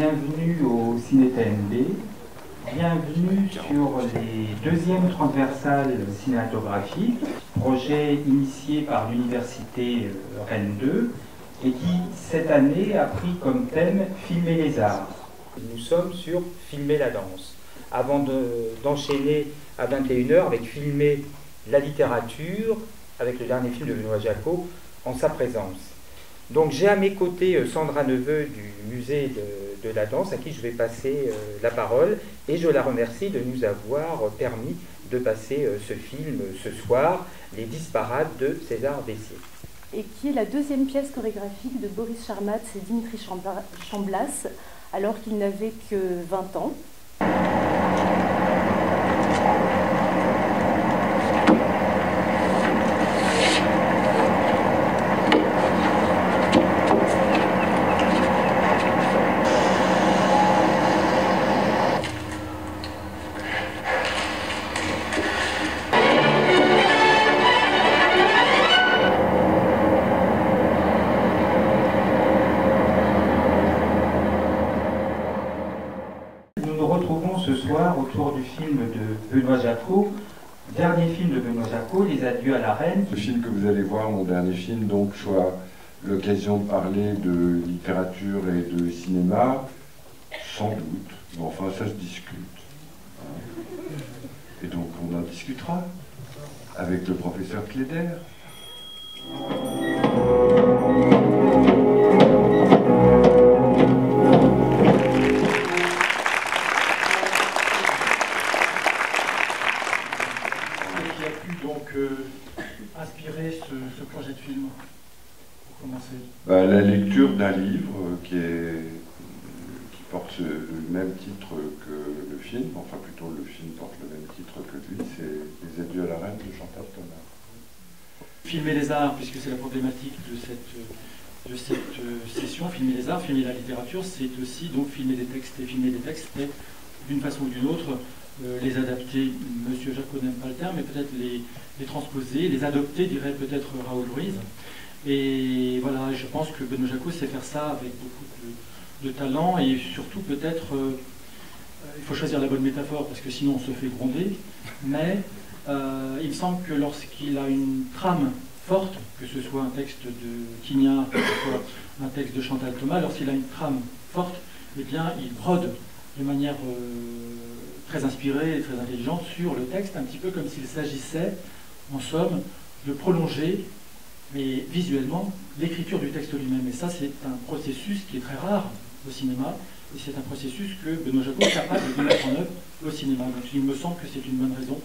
bienvenue au Ciné TNB, bienvenue sur les deuxièmes transversales cinématographiques, projet initié par l'université Rennes 2 et qui, cette année, a pris comme thème « Filmer les arts ». Nous sommes sur « Filmer la danse », avant d'enchaîner à 21h avec « Filmer la littérature », avec le dernier film de Benoît Jacot, en sa présence. Donc j'ai à mes côtés Sandra Neveu du musée de la danse, à qui je vais passer la parole, et je la remercie de nous avoir permis de passer ce film ce soir, Les Disparades de César Bessier. Et qui est la deuxième pièce chorégraphique de Boris Charmatz et Dimitri Chamblas, alors qu'ils n'avaient que 20 ans. Ce soir autour du film de Benoît Jacot, dernier film de Benoît Jacot, Les Adieux à la Reine. Le film que vous allez voir, mon dernier film, donc, soit l'occasion de parler de littérature et de cinéma, sans doute, mais enfin ça se discute. Et donc on en discutera avec le professeur Cléder. Inspirer ce projet de film pour commencer? La lecture d'un livre qui porte le même titre que le film, enfin plutôt le film porte le même titre que lui, c'est Les Adieux à la Reine de Chantal Thomas. Filmer les arts, puisque c'est la problématique de cette session, filmer les arts, filmer la littérature, c'est aussi donc filmer des textes, et filmer des textes, c'est d'une façon ou d'une autre les adapter. Monsieur Jacot n'aime pas le terme, mais peut-être les transposer, les adopter, dirait peut-être Raoul Ruiz. Et voilà, je pense que Benoît Jacot sait faire ça avec beaucoup de talent, et surtout peut-être, il faut choisir la bonne métaphore, parce que sinon on se fait gronder, mais il me semble que lorsqu'il a une trame forte, que ce soit un texte de Quignard, que ce soit un texte de Chantal Thomas, lorsqu'il a une trame forte, eh bien il brode de manière très inspirée et très intelligente sur le texte, un petit peu comme s'il s'agissait, en somme, de prolonger, mais visuellement, l'écriture du texte lui-même. Et ça, c'est un processus qui est très rare au cinéma, et c'est un processus que Benoît Jacot est capable de mettre en œuvre au cinéma. Donc il me semble que c'est une bonne raison